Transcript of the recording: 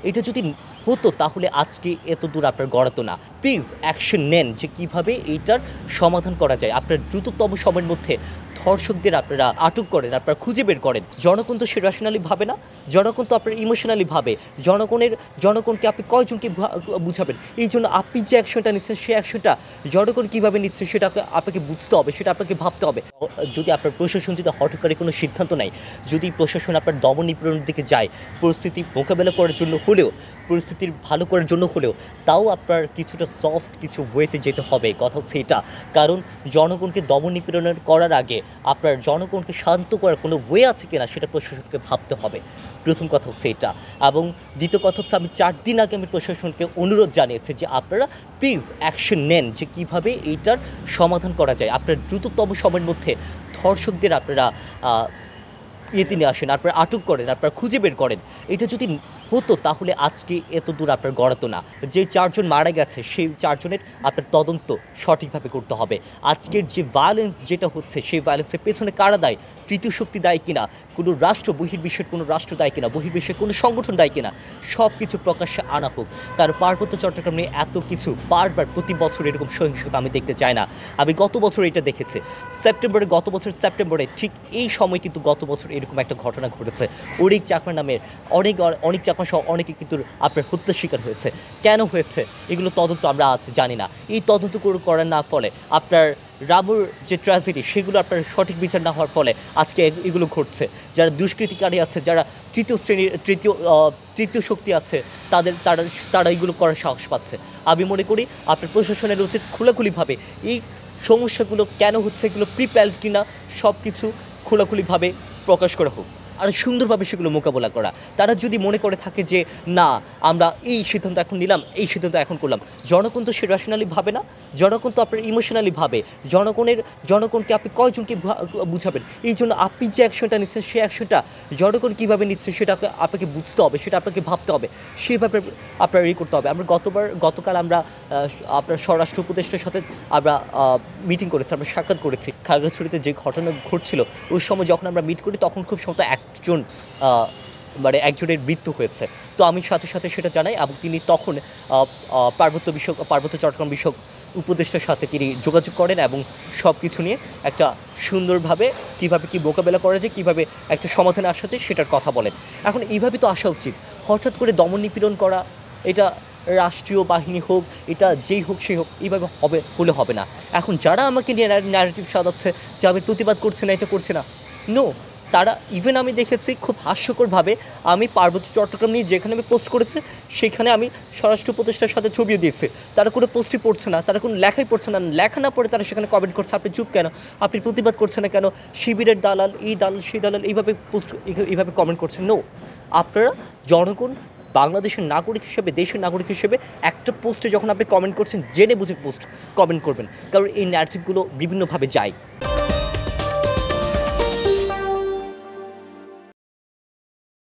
এটা যদি হতো তাহলে আজকে এত দূর আপনার গড়াতো না। প্লিজ অ্যাকশন নেন যে কীভাবে এইটার সমাধান করা যায়। আপনার দ্রুততম সময়ের মধ্যে ধর্ষকদের আপনারা আটক করেন, আপনারা খুঁজে বের করেন। জনগণ তো সে রেশনালি ভাবে না, জনগণ তো আপনার ইমোশনালি ভাবে। জনগণকে আপনি কয়জনকে বুঝাবেন? এই জন্য আপনি যে অ্যাকশনটা নিচ্ছেন সেই অ্যাকশনটা জনগণ কীভাবে নিচ্ছে সেটা আপনাকে বুঝতে হবে, সেটা আপনাকে ভাবতে হবে। যদি আপনার প্রশাসন যদি হঠকারী কোনো সিদ্ধান্ত নেয়, যদি প্রশাসন আপনার দমন নিপীড়নের দিকে যায়, পরিস্থিতি মোকাবেলা করার জন্য হলেও, পরিস্থিতির ভালো করার জন্য হলেও, তাও আপনার কিছুটা সফট কিছু ওয়েতে যেতে হবে। কথা হচ্ছে এটা, কারণ জনগণকে দমন নিপীড়নের করার আগে আপনার জনগণকে শান্ত করার কোনো ওয়ে আছে কিনা সেটা প্রশাসনকে ভাবতে হবে। প্রথম কথা হচ্ছে এটা। এবং দ্বিতীয় কথা হচ্ছে, আমি 4 দিন আগে আমি প্রশাসনকে অনুরোধ জানিয়েছি যে আপনারা প্লিজ অ্যাকশন নেন যে কীভাবে এইটার সমাধান করা যায়। আপনার দ্রুততম সময়ের মধ্যে ধর্ষকদের আপনারা ইয়েতে নিয়ে আসেন, আপনারা আটক করেন, আপনারা খুঁজে বের করেন। এটা যদি হতো তাহলে আজকে এত দূর আপনার গড়াতো না। যে 4 জন মারা গেছে সেই 4 জনের আপনার তদন্ত সঠিকভাবে করতে হবে। আজকের যে ভায়োলেন্স যেটা হচ্ছে সেই ভায়োলেন্সের পেছনে কারা দায়ী, তৃতীয় শক্তি দায়ী কিনা, কোনো রাষ্ট্র, বহির্বিশ্বের কোনো রাষ্ট্র দায়ী কিনা, বহির্বিশ্বের কোনো সংগঠন দায়ী কিনা, সব কিছু প্রকাশ্যে আনা হোক। তার পার্বত্য চট্টগ্রাম নিয়ে এত কিছু বারবার প্রতি বছর এরকম সহিংসতা আমি দেখতে চাই না। আমি গত বছর এটা দেখেছি গত বছর সেপ্টেম্বরে ঠিক এই সময় কিন্তু গত বছর এরকম একটা ঘটনা ঘটেছে। অনিক চাকমা নামের অনেক চাকমা সহ অনেকে কিন্তু আপনার হত্যার শিকার হয়েছে। কেন হয়েছে এগুলো তদন্ত আমরা আজ জানি না। এই তদন্ত করার না ফলে আপনার রামুর যে ট্র্যাজেডি সেগুলো আপনার সঠিক বিচার না হওয়ার ফলে আজকে এগুলো ঘটছে। যারা দুষ্কৃতিকারী আছে, যারা তৃতীয় শক্তি আছে, তারা এগুলো করার সাহস পাচ্ছে। আমি মনে করি আপনার প্রশাসনের উচিত খোলাখুলিভাবে এই সমস্যাগুলো কেন হচ্ছে, এগুলো প্রিপ্ল্যান্ড কিনা, সব কিছু খোলাখুলিভাবে প্রকাশ করা হোক আর সুন্দরভাবে সেগুলো মোকাবেলা করা। তারা যদি মনে করে থাকে যে না, আমরা এই সিদ্ধান্ত এখন নিলাম, এই সিদ্ধান্ত এখন করলাম, জনগণ তো সে রেশনালি ভাবে না, জনগণ তো আপনার ইমোশনালি ভাবে। জনগণকে আপনি কয়জনকে বুঝাবেন? এই জন্য আপনি যে অ্যাকশনটা নিচ্ছেন সেই অ্যাকশনটা জনগণ কীভাবে নিচ্ছে সেটা আপনাকে বুঝতে হবে, সেটা আপনাকে ভাবতে হবে, সেভাবে আপনার করতে হবে। আমরা গতকাল আমরা আপনার স্বরাষ্ট্র উপদেষ্টার সাথে আমরা মিটিং করেছি, আমরা সাক্ষাৎ করেছি। খাগড়াছড়িতে যে ঘটনা ঘটছিল ওই সময় যখন আমরা মিট করি তখন খুব সম্ভবত একজনের মৃত্যু হয়েছে। তো আমি সাথে সাথে সেটা জানাই এবং তিনি তখন পার্বত্য চট্টগ্রাম বিষয়ক উপদেষ্টার সাথে তিনি যোগাযোগ করেন এবং সব কিছু নিয়ে একটা সুন্দরভাবে কীভাবে কী মোকাবেলা করা যায়, কীভাবে একটা সমাধানে আসা যায় সেটার কথা বলেন। এখন এইভাবে তো আসা উচিত। হঠাৎ করে দমন নিপীড়ন করা, এটা রাষ্ট্রীয় বাহিনী হোক, এটা যেই হোক সেই হোক, এইভাবে হলে হবে না। এখন যারা আমাকে নিয়ে ন্যারেটিভ সাজাচ্ছে যে আমি প্রতিবাদ করছে না, এটা করছে না, নো, তারা ইভেন আমি দেখেছি খুব হাস্যকরভাবে আমি পার্বত্য চট্টগ্রাম নিয়ে যেখানে আমি পোস্ট করেছি সেখানে আমি স্বরাষ্ট্র উপদেষ্টার সাথে ছবিও দিয়েছি। তারা কোনো পোস্টই পড়ছে না, তারা কোনো লেখাই পড়ছে না। লেখা না পড়ে তারা সেখানে কমেন্ট করছে আপনি চুপ কেন, আপনি প্রতিবাদ করছেন না কেন, শিবিরের দালাল, এই দালাল, সেই দালাল, এইভাবে কমেন্ট করছেন। নো, আপনারা জনগণ, বাংলাদেশের নাগরিক হিসেবে, দেশের নাগরিক হিসেবে একটা পোস্টে যখন আপনি কমেন্ট করছেন জেনে বুঝে কমেন্ট করবেন, কারণ এই ন্যারেটিভগুলো বিভিন্নভাবে যায়।